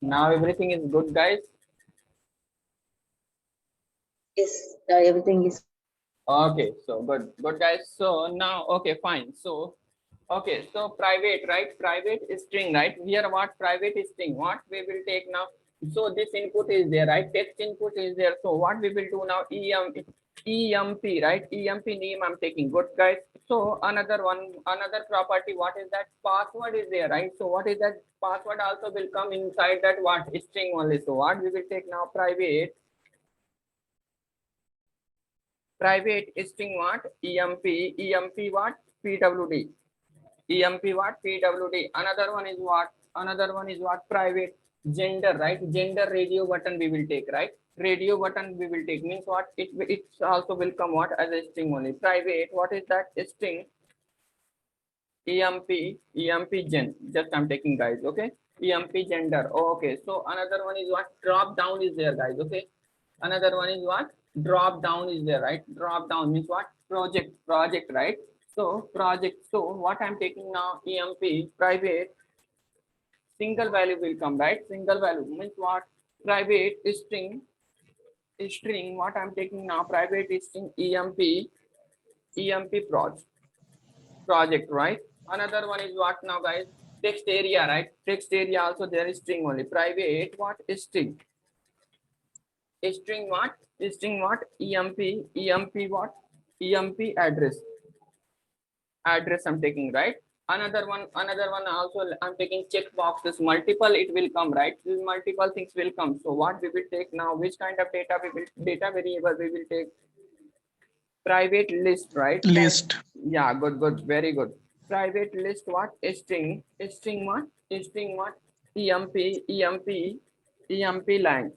Now everything is good, guys. Yes, everything is Okay, so good guys. So now, okay, fine. So, okay, so private, right? Private string, right? Here, what private string? What we will take now? So this input is there, right? Text input is there. So what we will do now? EMP, right? EMP name I'm taking. Good guys. So another one, another property. What is that? Password is there, right? So what is that? Password also will come inside that what string only. So what we will take now? Private string what? EMP what? PWD. EMP what? PWD. Another one is what? Another one is what? Private gender, right? Gender radio button we will take, right? Radio button we will take means what? It also will come what as a string only. Private, what is that? String EMP gen. Just I'm taking, guys. Okay. EMP gender. Okay. So another one is what? Drop down is there, guys. Okay. Another one is what? Drop down is there, right? Drop down means what? Project, right? So project. So what I'm taking now? EMP private single value will come, right? Single value means what? Private string. What I'm taking now? Private string EMP project, right? Another one is what now, guys? Text area, right? Text area also there is string only. Private what? String what? String what? EMP what? EMP address I'm taking, right? Another one also I'm taking check boxes. Multiple it will come, right? Multiple things will come. So what we will take now? Which kind of data variable we will take? Private list, right? List. Yeah, good, very good. Private list what? String what? EMP line.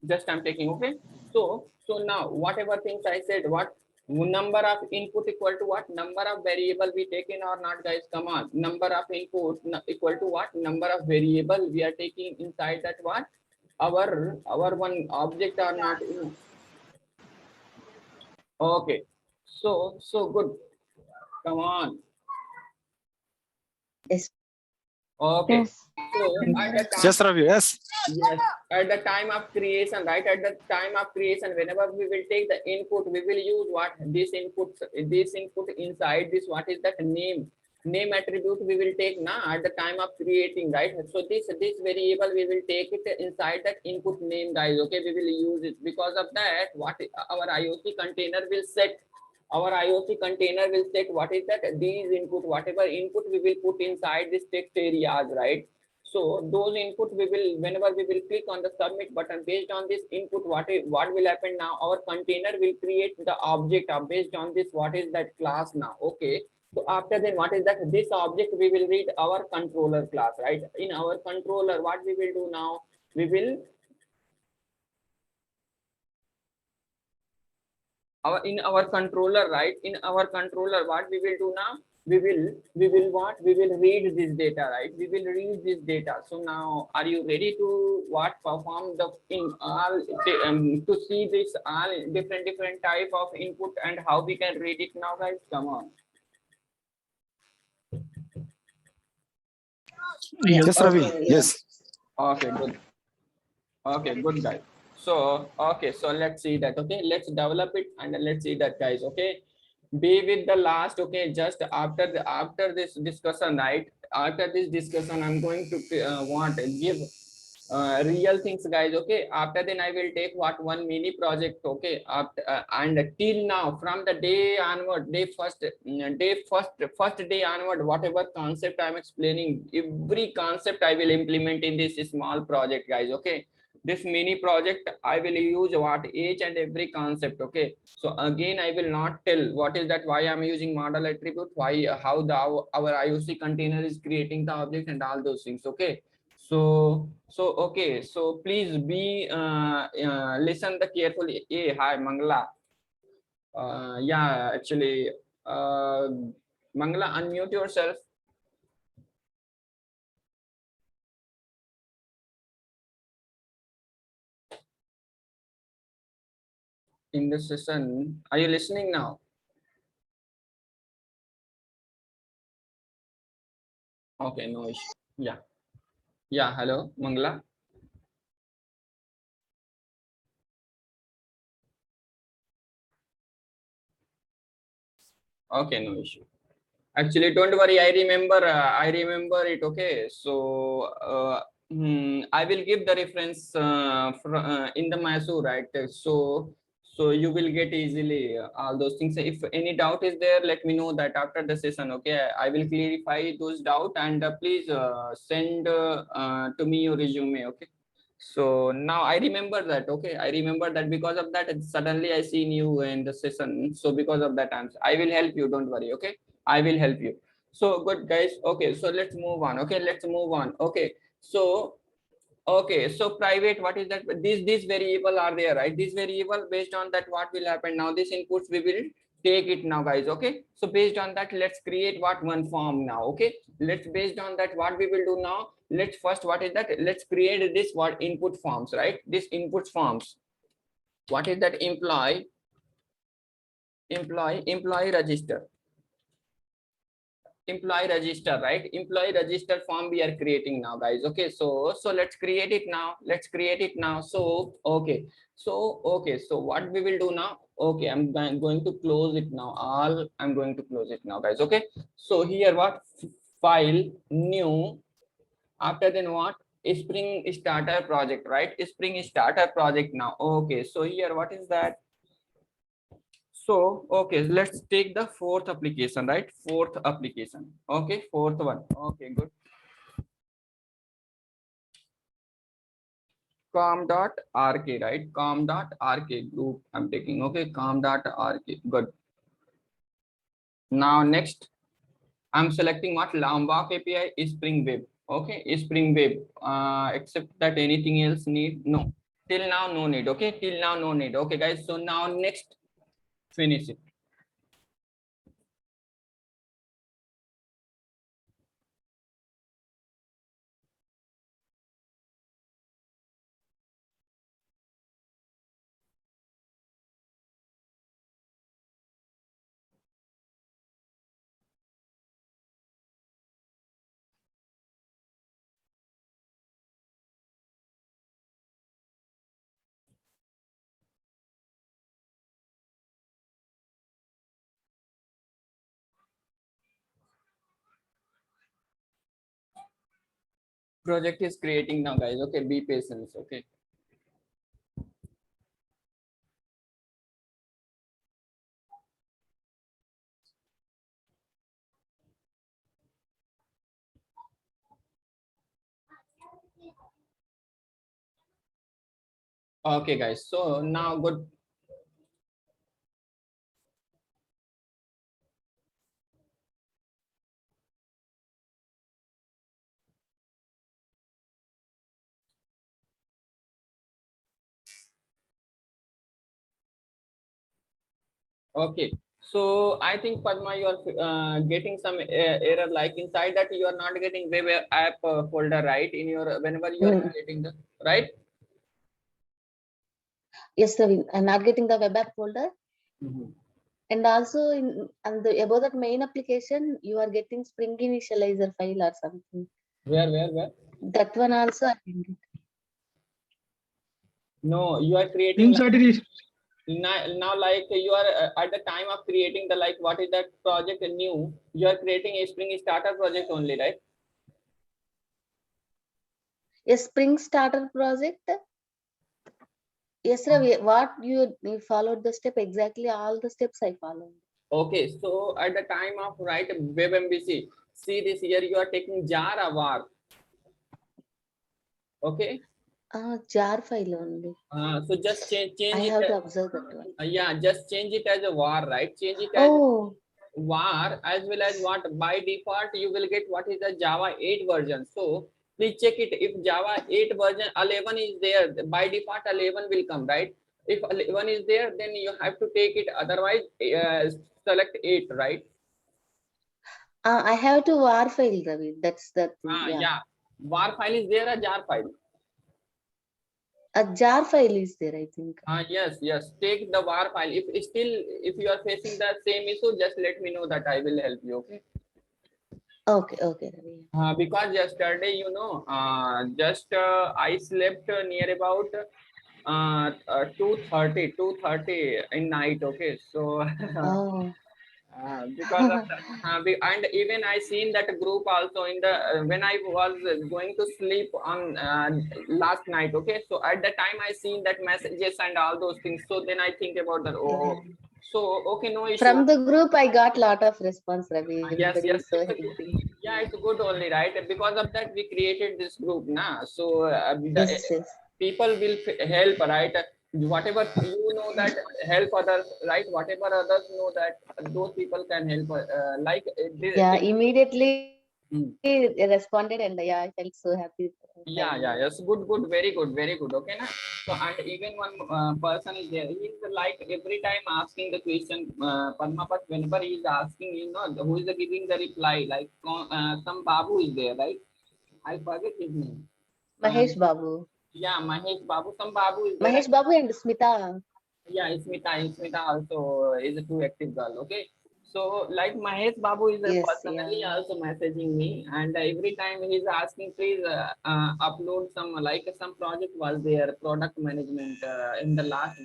Just I'm taking, okay. So now whatever things I said, what number of input equal to what? Number of variable we taken or not, guys? Come on. Number of input equal to what? Number of variable we are taking inside that what? Our one object or not? Okay. So good. Come on. yes. Okay. Yes. So at the time, Yes, Ravi. Yes. yes, at the time of creation, right? At the time of creation, whenever we will take the input, we will use what? This input inside this, what is that? Name attribute we will take now at the time of creating, right? So this variable we will take it inside that input name, guys. Okay, we will use it. Because of that, what our IOC container will set. Our IOC container will set what is that? These input, whatever input we will put inside this text areas, right? So those input we will, whenever we will click on the submit button, based on this input, what will happen now? Our container will create the object based on this, what is that class now? Okay. So after then, what is that? This object we will read our controller class, right? In our controller, what we will do now? We will in our controller, right? In our controller, what we will do now? We will read this data, right? We will read this data. So now are you ready to what? Perform the in all to see this all different type of input and how we can read it now, guys? Come on. Yes, Ravi. Okay, Yes. Okay, good. Okay, good, guys. So okay, so let's see that. Okay, let's develop it and let's see that, guys. Okay, be with the last. Okay, just after this discussion, right? After this discussion, I'm going to give real things, guys. Okay, after then I will take what one mini project. Okay, after and till now, from the day onward, first day onward, whatever concept I'm explaining, every concept I will implement in this small project, guys. Okay, this mini project I will use what each and every concept. Okay, so again I will not tell what is that, why I'm using model attribute, why how the our IOC container is creating the object and all those things. Okay, so okay, so please be listen the carefully. Hey, hi Mangala. Yeah, actually, uh, Mangala, unmute yourself. In the session. Are you listening now? Okay, no issue. Yeah. Yeah, hello, Mangla. Okay, no issue. Actually, don't worry. I remember. I remember it. Okay. So, I will give the reference in the Masu, right? So you will get easily all those things. If any doubt is there, let me know that after the session. Okay, I will clarify those doubt, and please send to me your resume. Okay. So now I remember that. Okay, I remember that because of that suddenly I seen you in the session. So because of that, I will help you. Don't worry. Okay. I will help you. So good guys. Okay, so let's move on. Okay, let's move on. Okay, so private, what is that? These variable are there, right? This variable, based on that, what will happen now? This inputs we will take it now, guys. Okay, so based on that, let's create what one form now. Okay, let's based on that, what we will do now. Let's first, what is that? Let's create this what input forms, right? This input forms. What is that? Employee register. Employee register, right? Employee register form we are creating now, guys. Okay, so let's create it now. Let's create it now. So okay, so what we will do now? Okay, I'm going to close it now. All I'm going to close it now, guys. Okay, so here what? File, new, after then what? Spring starter project, right? Spring starter project now. Okay, so here what is that? So, okay, let's take the fourth application, right? Fourth application. Okay, fourth one. Okay, good. Com.rk, right? Com.rk group I'm taking. Okay, com.rk. Good. Now, next, I'm selecting what? Lombok API is Spring Web. Okay, is Spring Web. Except that anything else need? No. Till now, no need. Okay, till now, no need. Okay, guys. So now, next, finish it. Project is creating now, guys. Okay, be patient. Okay. Okay, guys. So now good. Okay. So I think Padma, you are getting some error, like inside that you are not getting web app folder, right? In your whenever you are creating the right. Yes, Ravi. I'm not getting the web app folder. And also above that main application, you are getting Spring Initializer file or something. Where? That one also I can get. No, you are creating Inside it is now like you are at the time of creating the, like, what is that project new? You are creating a Spring Starter project only, right? A Spring Starter project. Yes, Ravi. What you followed the step exactly? All the steps I followed. Okay, so at the time of write WebMVC, see this here you are taking jar or var. Okay. Jar file only. So just change I it. have to observe that one. Yeah, just change it as a var, right? Change it as Oh, var, as well as what by default you will get what is the Java 8 version. So please check it. If Java 8 version 11 is there, by default 11 will come, right? If 11 is there, then you have to take it. Otherwise, select 8, right? I have to var file, Ravi. That's the thing. Yeah. Var file is there, a jar file. A jar file is there, I think. Yes. Take the var file. If you are facing the same issue, just let me know that I will help you. Okay. Okay, okay, Ravi. Because yesterday, I slept near about 2:30 in night. Okay, so Oh, because of that, and even I seen that group also in the when I was going to sleep on last night. Okay, so at the time I seen that messages and all those things. So then I think about that. Oh, yeah. so okay, no issue. From the group, I got lot of response, Ravi. Yes, Everybody yes, is so it's a good. helping. Yeah, it's good only, right? Because of that, we created this group, na. So Yes, yes. people will help, right? Whatever you know that help others, right? Whatever others know that those people can help. Yeah, immediately Hmm. responded, and yeah, I felt so happy. Yeah, yeah, yes, good, good, very good. Okay, na. So and even one person is there. He's like every time asking the question, Padma, but whenever he's asking, who is the giving the reply? Like some Babu is there, right? I forget his name. Mahesh Babu. Yeah, Mahesh Babu. Some Babu is there. Mahesh Babu and Smita. Yeah, Smita also is a too active girl. Okay. So like Mahesh Babu is Yes, personally yeah. also messaging me, and every time he's asking, please upload some like some project was there, product management in the last,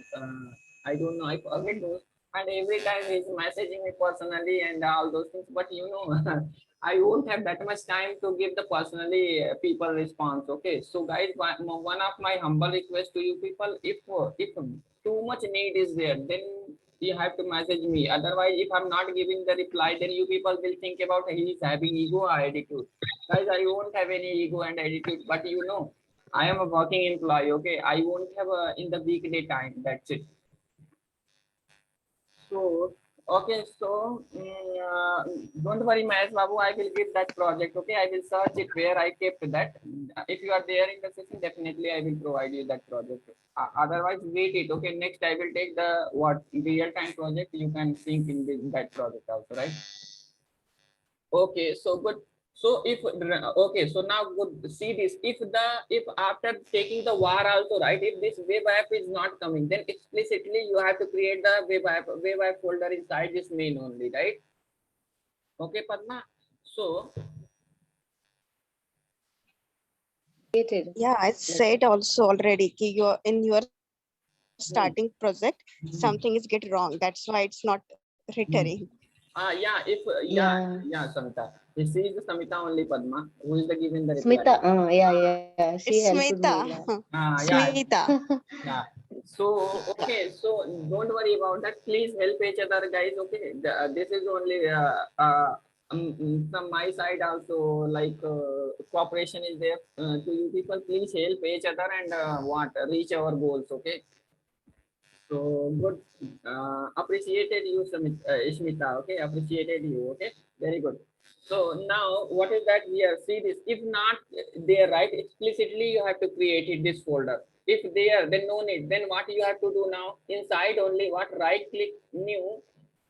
I don't know, I forget those. And every time he's messaging me personally and all those things. But I won't have that much time to give the personally people response. Okay, so guys, one of my humble request to you people, if too much need is there, then you have to message me. Otherwise, if I'm not giving the reply, then you people will think about he is having ego or attitude. Guys, I won't have any ego and attitude, but I am a working employee. Okay, I won't have in the weekday time. That's it. So, okay, so don't worry, Mahesh Babu, I will give that project. Okay, I will search it where I kept that. If you are there in the session, definitely I will provide you that project. Otherwise, wait it. Okay, next I will take the what real time project. You can think in that project also, right? Okay, so good. So if okay, so now good. See this. If after taking the war also, right? If this web app is not coming, then explicitly you have to create the web app folder inside this main only, right? Okay, Padma. So Created. Yeah, I Like, said also already ki you're in your starting hmm, project, something is get wrong. That's why it's not hmm. recurring. Yeah, if yeah, yeah. yeah, Samita. This is the Samita only, Padma, who is the giving the reply. Smita. Yeah, yeah. She It's helped me a Smita. lot. Yeah, Smita. yeah. So, okay, so don't worry about that. Please help each other, guys. Okay, this is only from my side also. Like cooperation is there to you people. Please help each other and reach our goals. Okay. So good. Appreciated you, Ishmita. Okay, appreciated you. Okay, very good. So now, what is that here? See this. If not there, right? Explicitly, you have to create it, this folder. If there, then no need. Then what you have to do now? Inside only what? Right click, new.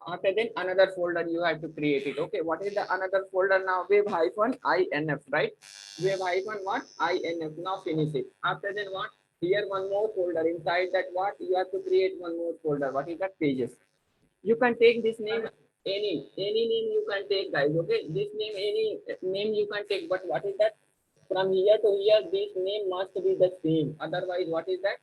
After then another folder you have to create it. Okay, what is the another folder now? Web hyphen inf, right? Web hyphen what? Inf. Now finish it. After then what? Here one more folder. Inside that what? You have to create one more folder. What is that? Pages. You can take this name any name you can take, guys. Okay, this name any name you can take. But what is that? From here to here, this name must be the same. Otherwise, what is that?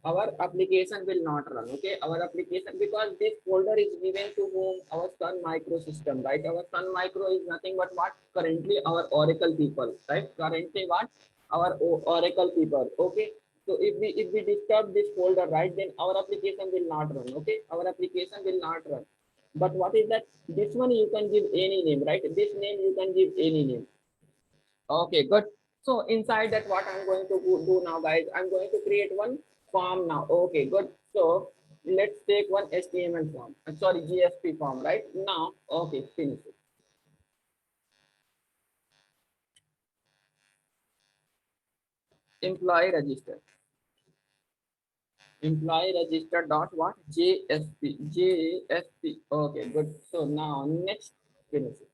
Our application will not run. Okay, our application, because this folder is given to whom? Our Sun Micro system, right? Our Sun Micro is nothing but what? Currently our Oracle people, right? Currently what? Our Oracle people. Okay, so if we disturb this folder, right, then our application will not run. Okay, our application will not run. But what is that? This one you can give any name, right? This name you can give any name. Okay, good. So inside that, what I'm going to do now, guys, I'm going to create one form now. Okay, good. So let's take one HTML form. Sorry, GSP form, right? Now, okay, finish it. Employee register. Employee register dot what? JSP. JSP. Okay, good. So now next, finish it.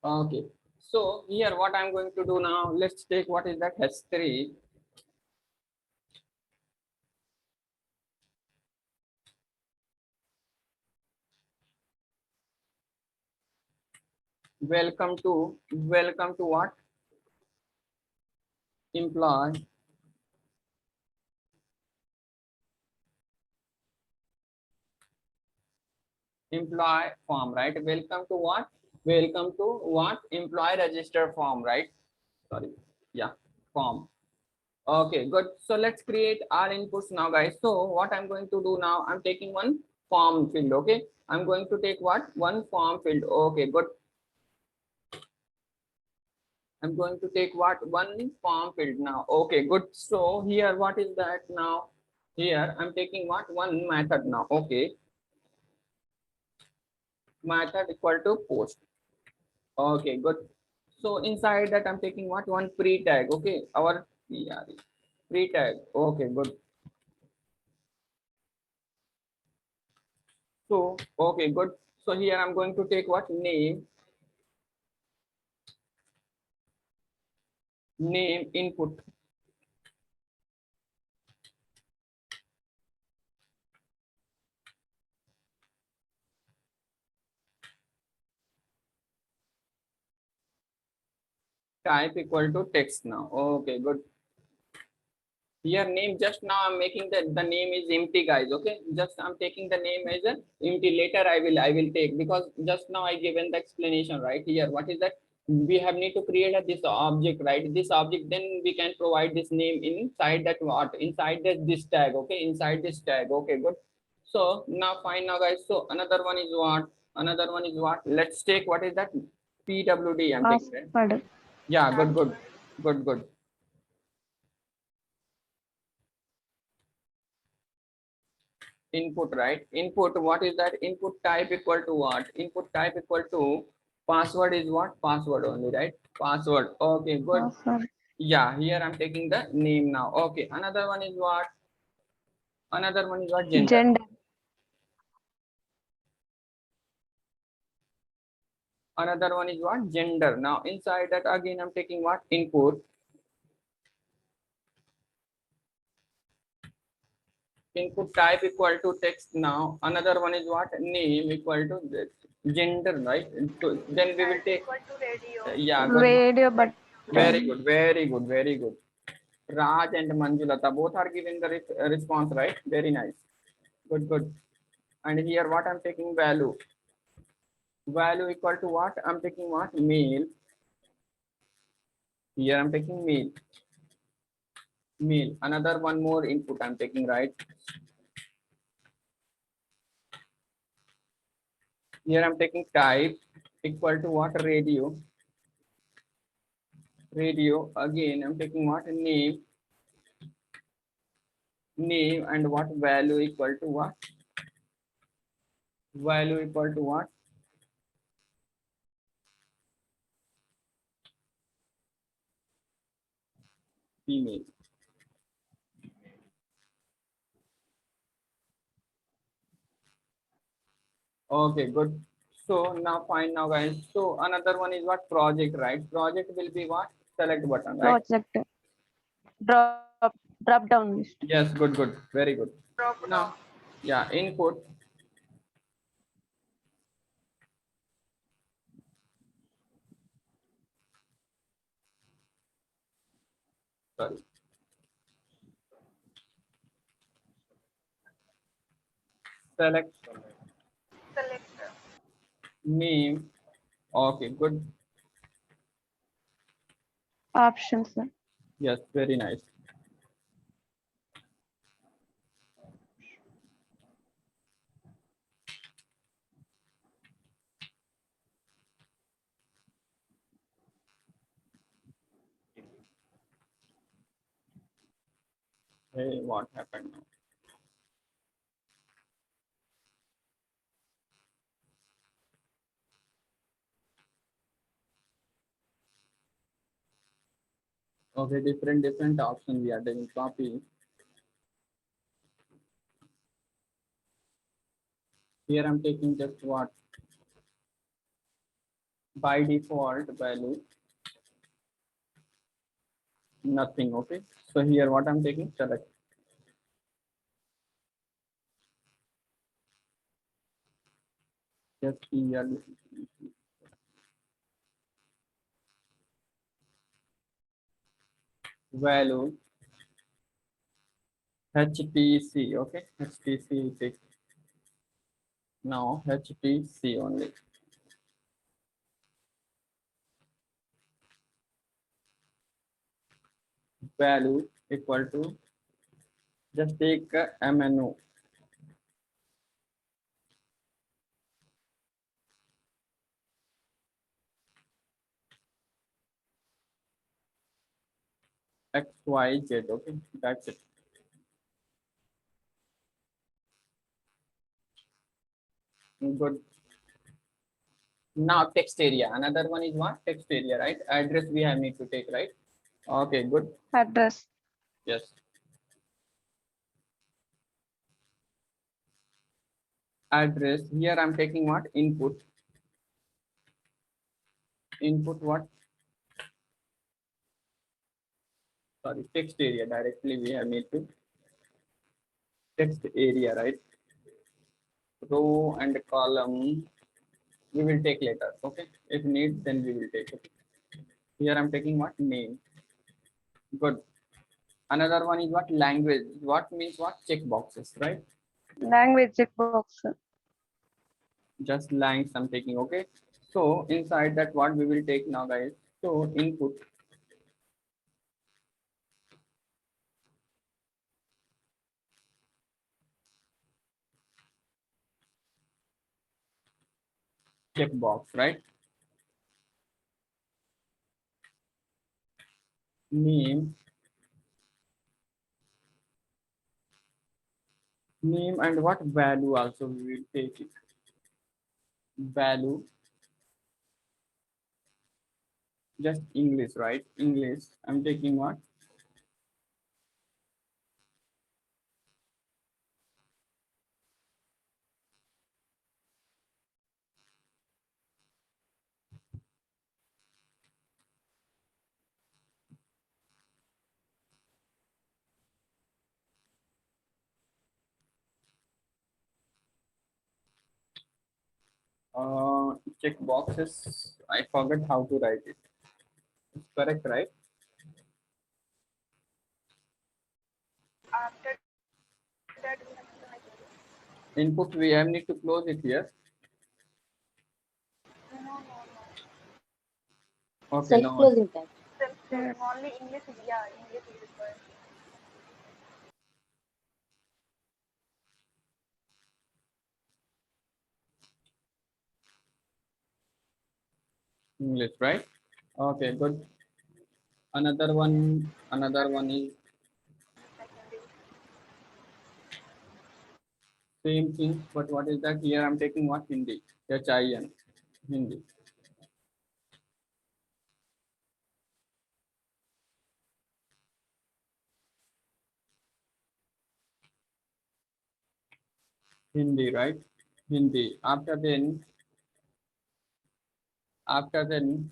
Okay. So here, what I'm going to do now, let's take what is that H3. welcome to what? Employee form, right? Welcome to what? Welcome to what? Employee register form, right? Sorry. Yeah, form. Okay, good. So let's create our inputs now, guys. So what I'm going to do now, I'm taking one form field. Okay, I'm going to take what? One form field. Okay, good. I'm going to take what? One form field now. Okay, good. So here, what is that now? Here, I'm taking what? One method now. Okay, method equal to post. Okay, good. So inside that, I'm taking what? One pre tag. Okay, our pre tag. Okay, good. So, okay, good. So here I'm going to take what? Name input. Type equal to text now. Okay, good. Here name, just now I'm making the name is empty, guys. Okay, just I'm taking the name as an empty. Later I will take, because just now I given the explanation right here. What is that? We have need to create this object, right? This object, then we can provide this name inside that what? Inside this tag. Okay, inside this tag. Okay, good. So now fine now, guys. So another one is what? Another one is what? Let's take what is that? PWD. I'm taking that. Password. Yeah, good. Input, right? Input, what is that? Input type equal to what? Input type equal to password is what? Password only, right? Password. Okay, good. Password. Yeah, here I'm taking the name now. Okay, another one is what? Another one is what? Gender. Gender. Another one is what? Gender. Now inside that again I'm taking what? Input. Input type equal to text. Now another one is what? Name equal to this. Gender, right? So then we will take yeah, good. Radio button. Very good. Raj and Manjulata both are giving the response, right? Very nice. Good. And here what I'm taking value. Value equal to what? I'm taking what? Male. Here I'm taking male. Male. Another one more input I'm taking, right? Here I'm taking type equal to what? Radio. Radio. Again I'm taking what? Name. Name and what? Value equal to what? Value equal to what? Female. Okay, good. So now fine now, guys. So another one is what? Project, right? Project will be what? Select button, right? Project. Drop down list. Yes, good. Very good. Now, yeah, input. Sorry. Select name. Okay, good. Options. Yes, very nice. Hey, what happened now? Okay, different options we are doing. Copy. Here I'm taking just what? By default value. Nothing. Okay. So here what I'm taking? Select. Just here. value HTC. Okay, HTC take now HTC only. Value equal to, just take MNO. XYZ. Okay, that's it. Good. Now text area. Another one is what? Text area, right? Address we have need to take, right? Okay, good. Address. Yes. Address. Here I'm taking what? Input. Input what? Sorry, text area. Directly we have need to text area, right? Row and column we will take later. Okay. If need, then we will take it. Here I'm taking what? Name. Good. Another one is what? Language. What means what? Check boxes, right? Language checkbox. Just lines I'm taking. Okay. So inside that, what we will take now, guys? So input. Checkbox, right? Name. Name and what? Value also we will take it. Value. Just English, right? English. I'm taking what? Check boxes. I forgot how to write it. It's correct, right? Input we have need to close it here. Okay, no. Self-closing tag. Yes. English, right? Okay, good. Another one is same thing, but what is that? Here I'm taking what? Hindi. HIN. Hindi. Hindi, right? Hindi. After then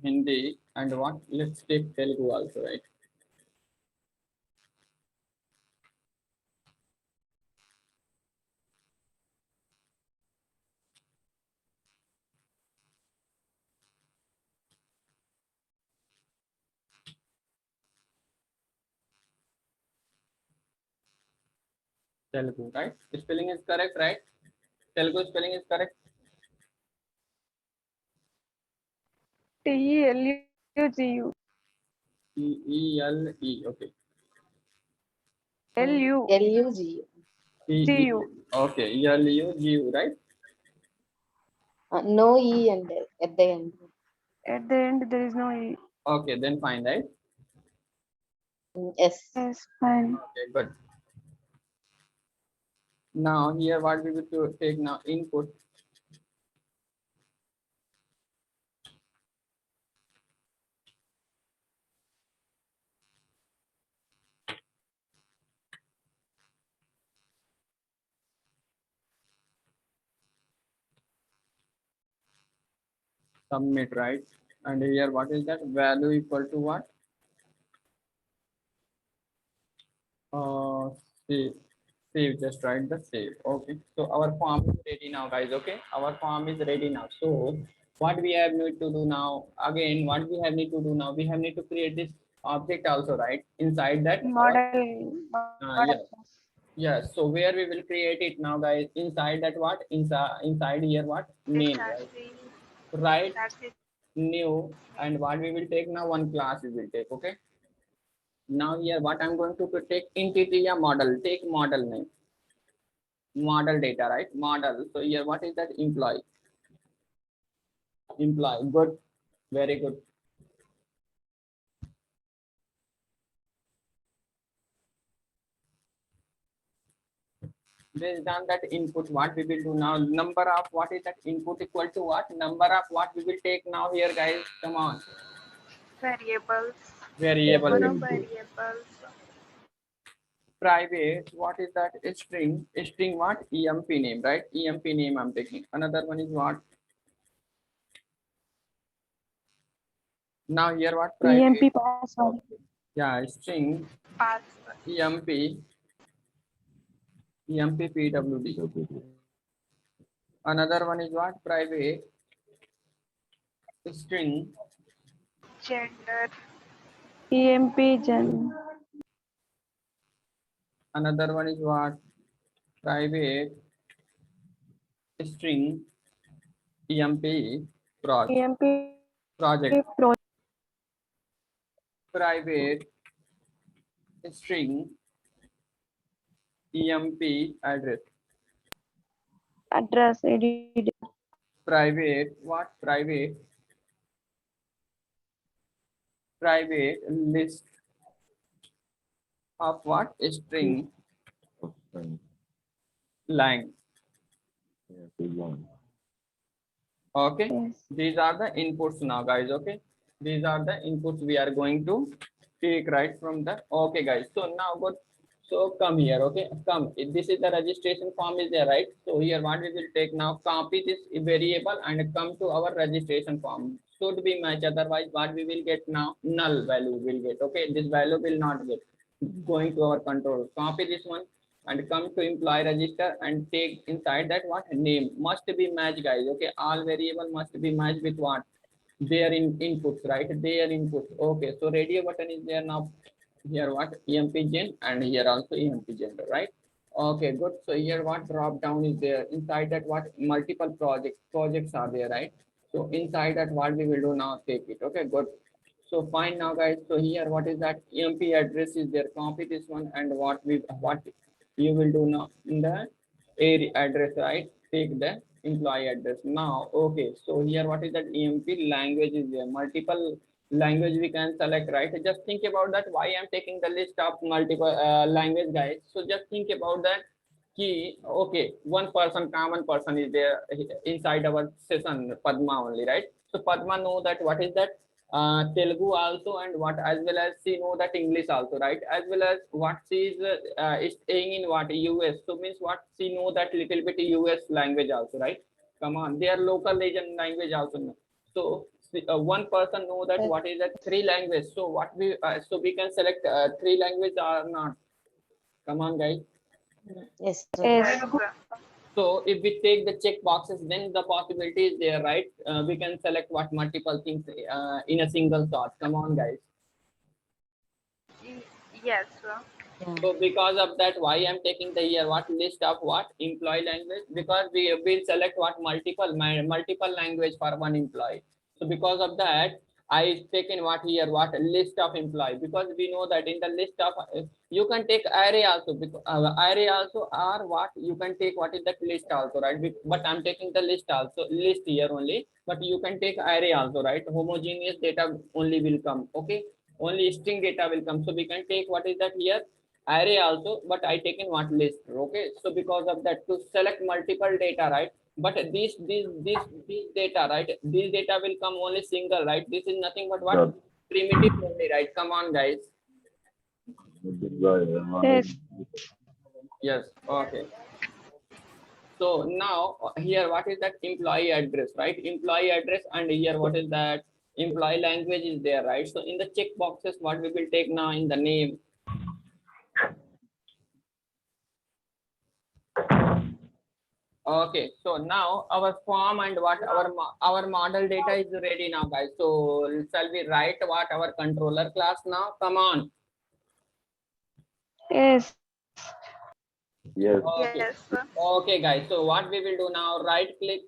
Hindi and what? Let's take Telugu also, right? Telugu, right? Spelling is correct, right? Telugu spelling is correct. TELUGU. TELE. Okay. LU. LUGU. GU. Okay. LUGU, right? No E and at the end. At the end, there is no E. Okay, then fine, right? Yes. Yes, fine. Okay, good. Now here what we will to take now? Input. Submit, right? And here what is that? Value equal to what? Save. Save, just write the save. Okay, so our form is ready now, guys. Okay, our form is ready now. So what we have need to do now? Again, what we have need to do now? We have need to create this object also, right? Inside that Model. yeah. Yes, so where we will create it now, guys? Inside that what? Inside here what? Name, right? Right, new, and what we will take now? One class we will take, okay? Now here what I'm going to take entity या model. Take model name. Model data, right? Model. So here what is that? Employee. Employee. Good. Very good. Based on that input, what we will do now? Number of what is that input equal to what? Number of what we will take now here, guys? Come on. Variables. Variable. Number will of do. variables. Private, what is that? A string. A string what? EMP name, right? EMP name I'm taking. Another one is what? Now here what? Private. EMP password. Yeah, string Password. EMP PWD. Another one is what? Private string Gender. EMP gen. another one is what? Private string EMP project. EMP Project. pro. Private string EMP address. Address. ADD. Private what? Private list of what? String lang. Okay, Yes. these are the inputs now, guys. Okay, these are the inputs we are going to take right from the. Okay, guys, so now good. So come here. Okay, come. This is the registration form is there, right? So here what we will take now? Copy this variable and come to our registration form. Should be match, otherwise what we will get now? Null value will get. Okay, this value will not get. Going to our control. Copy this one and come to employee register and take inside that what? Name must be matched, guys. Okay, all variable must be matched with what? Their inputs, right? Their inputs. Okay, so radio button is there now. Here what? EMP gen, and here also EMP gender, right? Okay, good. So here what? Drop down is there. Inside that what? Multiple projects are there, right? So inside that what we will do now? Take it. Okay, good. So fine now, guys. So here what is that? EMP address is there. Copy this one and what you will do now in the area address, right? Take the employee address now. Okay, so here what is that? EMP language is there. Multiple language we can select, right? Just think about that. Why I'm taking the list of multiple language, guys? So just think about that. Key. Okay, one person, common person is there inside our session, Padma only, right? So Padma know that what is that? Telugu also, and what as well as she know that English also, right? As well as what she is staying in what? US. So means what she know that little bit US language also, right? Come on, their local region language also know. So one person know that what is that? Three language. So what so we can select three language or not? Come on, guys. Yes. Sir. Yes. So if we take the check boxes, then the possibility is there, right? We can select what? Multiple things in a single thought. Come on, guys. Yes, sir. Yeah. So because of that, why I'm taking the here what? List of what? Employee language, because we will select what? Multiple language for one employee. So because of that, I taken what here? What? List of employee, because we know that in the list of you can take array also, because array also, or what you can take what is that? List also, right? But I'm taking the list also, list here only, but you can take array also, right? Homogeneous data only will come. Okay, only string data will come. So we can take what is that here? Array also, but I taken what? List. Okay, so because of that, to select multiple data, right? But these data, right? These data will come only single, right? This is nothing but what? Primitive only, right? Come on, guys. Yes. Yes. Okay. So now here what is that? Employee address, right? Employee address, and here what is that? Employee language is there, right? So in the check boxes, what we will take now in the name. Okay, so now our form and what our model data is ready now, guys. So shall we write what our controller class now? Come on. Yes. Yes. Okay. Yes, sir. Okay, guys. So what we will do now? Right click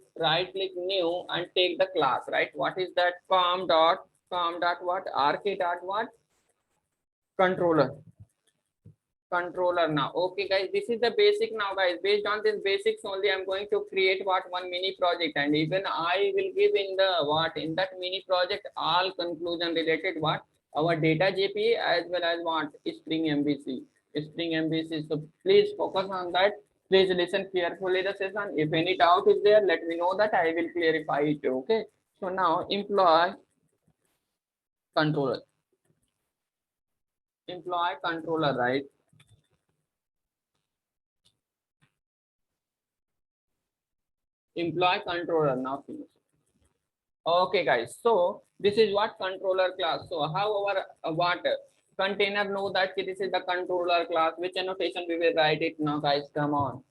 new and take the class. Right. What is that? Com dot what? RK dot what? Controller. Controller now. Okay, guys. This is the basic now, guys. Based on this basics only, I'm going to create what one mini project, and even I will give in the what in that mini project all conclusion related what our data JPA as well as what Spring MVC. Spring MVC. So please focus on that. Please listen carefully the session. If any doubt is there, let me know that I will clarify it. Okay. So now employee controller. Employee controller, right? Employee controller now finish. Okay, guys. So this is what controller class. So how our what container know that this is the controller class? Which annotation we will write it now, guys? Come on.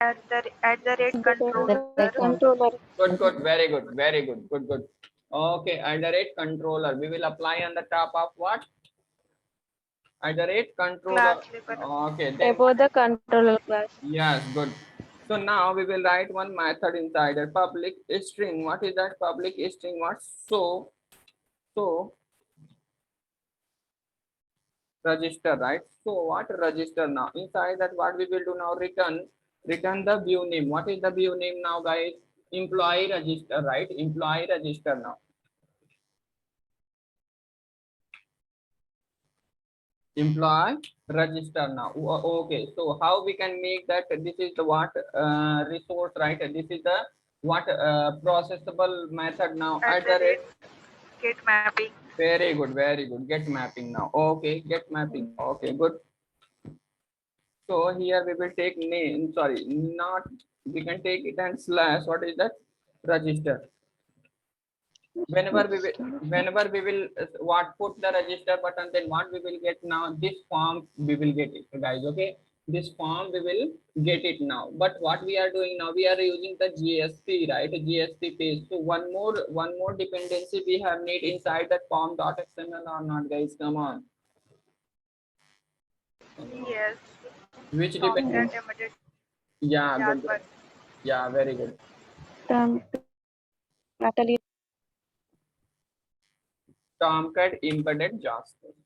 At the rate controller. Controller. Good. Very good. Very good. Good. Okay. At the rate controller, we will apply on the top of what? At the rate controller. Class level. Okay. Then Above the controller class. yes, good. So now we will write one method inside a public string. What is that public string? What? So register, right? So what register now? Inside that what we will do now? Return the view name. What is the view name now, guys? Employee register, right? Employee register now. Employee register now. Okay, so how we can make that? This is the what resource, right? This is the what processable method now. At the rate get mapping. Very good, very good. Get mapping now. Okay, get mapping. Okay, good. So here we will take name. Sorry, not we can take it and slash. What is that? Register. Whenever we will what put the register button, then what we will get now? This form we will get it, guys. Okay, this form we will get it now. But what we are doing now? We are using the GSP, right? GSP page. So one more dependency we have need inside that form.xml or not, guys? Come on. Yes. Which From dependency? that embedded Yeah, good. Java. Yeah, very good. Natalie. Tomcat embedded JavaScript.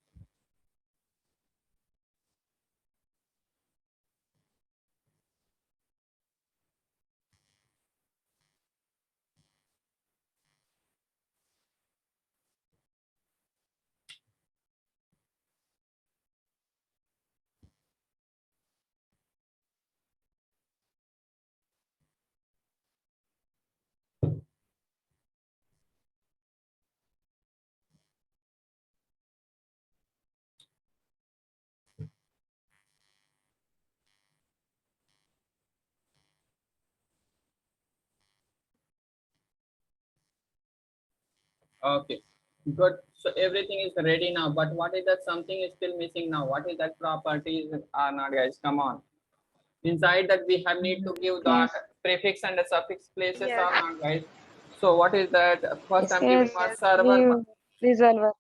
Okay, good. So everything is ready now. But what is that something is still missing now? What is that properties are not, guys? Come on. Inside that we have need to give the prefix and the suffix places Yes. are not, guys. So what is that? First I'm giving Yes. my server Give resolver.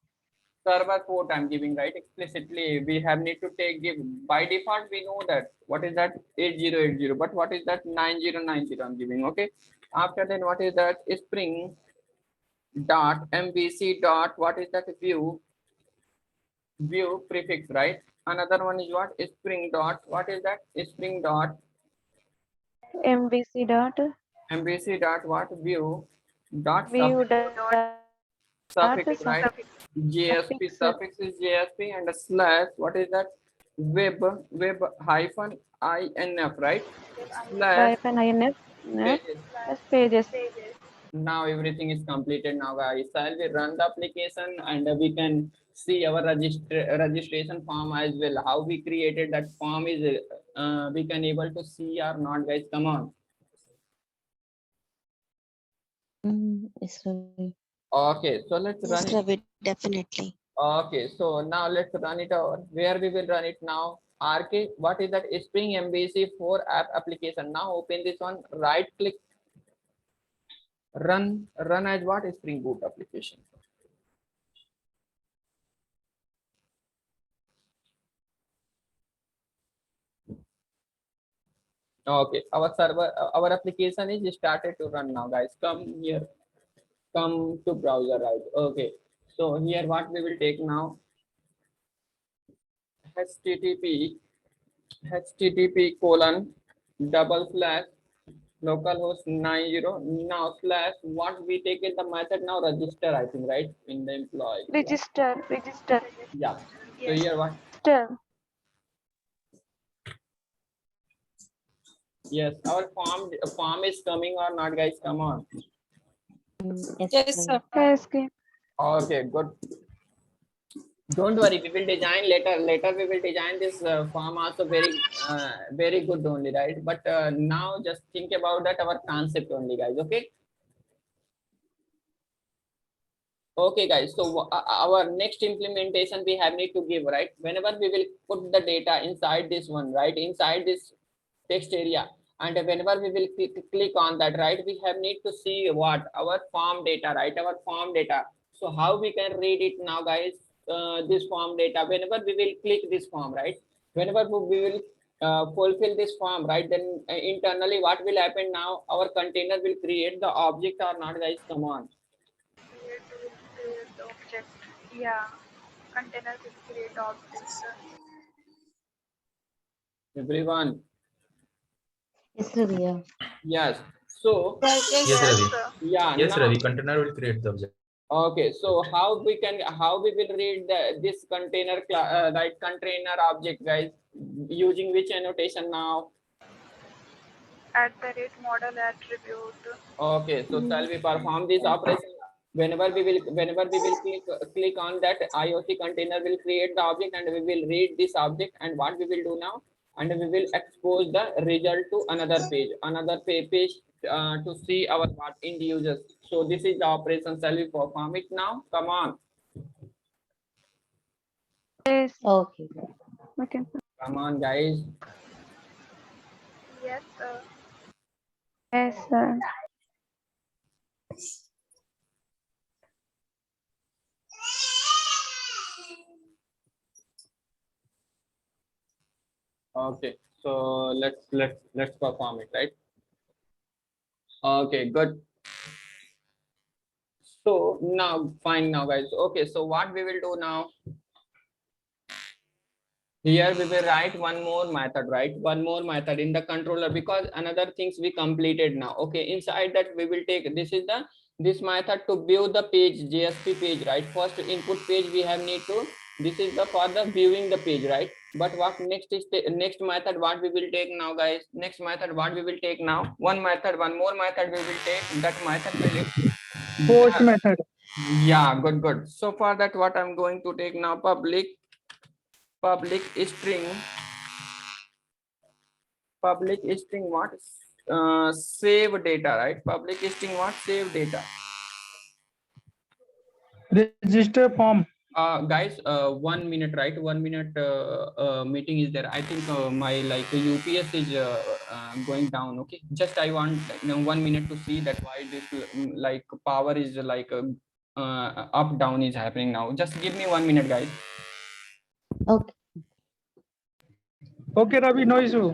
server port I'm giving, right? Explicitly we have need to take give by default we know that what is that 8080, but what is that 9090 I'm giving. Okay, after then what is that spring dot MVC dot what is that view prefix, right? Another one is what spring dot what is that spring dot MVC dot MVC dot what view dot view suffix, right? Suffix. JSP suffix is JSP and a slash what is that web hyphen INF, right? Slash INF pages. pages. Now everything is completed now, guys. Shall we run the application and we can see our registration form as well? How we created that form is we can able to see or not, guys? Come on. Yes, Ravi. Okay, so let's run Yes, it. Ravi, definitely. Okay, so now let's run it over. Where we will run it now? RK, what is that? Spring MVC for app application. Now open this one, right click, run as what? Spring Boot application. Okay, our server, our application is started to run now, guys. Come here, come to browser, right? Okay, so here what we will take now, http://localhost 90. Now slash what we take is the method now register, I think, right? In the employee. Register. Yeah. So Yes. here what? Register. Yes, our form is coming or not, guys? Come on. Yes, sir. Yes, okay. Okay, good. Don't worry, we will design later. Later we will design this form also very good only, right? But now just think about that our concept only, guys. Okay. Okay, guys. So our next implementation we have need to give, right? Whenever we will put the data inside this one, right? Inside this text area, and whenever we will click on that, right? We have need to see what our form data, right? Our form data. So how we can read it now, guys? This form data. Whenever we will click this form, right? Whenever we will fulfill this form, right? Then internally, what will happen now? Our container will create the object or not, guys? Come on. Create will create the object. Yeah. Container will create objects. Everyone. Yes, Ravi. Yeah. Yes. So Yes, Yes, sir. Ravi. yeah. Yes, Now, Ravi. Container will create the object. okay. So how we will read this container right container object, guys, using which annotation now? @model attribute. Okay. So shall we perform this operation? Whenever we will click on that IOC container will create the object and we will read this object, and what we will do now, and we will expose the result to another page to see our what end users. So this is the operation. Shall we perform it now? Come on. Yes. Okay. Okay. Come on, guys. Yes, sir. Yes, sir. Okay. So let's perform it, right? Okay, good. So now, fine now, guys. Okay, so what we will do now? Here we will write one more method, right? One more method in the controller, because another things we completed now. Okay, inside that we will take, this method to view the page, JSP page, right? First input page we have need to, this is the for the viewing the page, right? But what next is the next method what we will take now, guys? Next method what we will take now? One more method we will take. That method will Post method. yeah, good. So for that, what I'm going to take now, public string what? Save data, right? Public string what? Save data. Register form. Guys, 1 minute, right? 1 minute meeting is there. I think my like UPS is going down. Okay, just I want 1 minute to see that why this like power is like up down is happening now. Just give me 1 minute, guys. Okay. Okay, Ravi, no issue.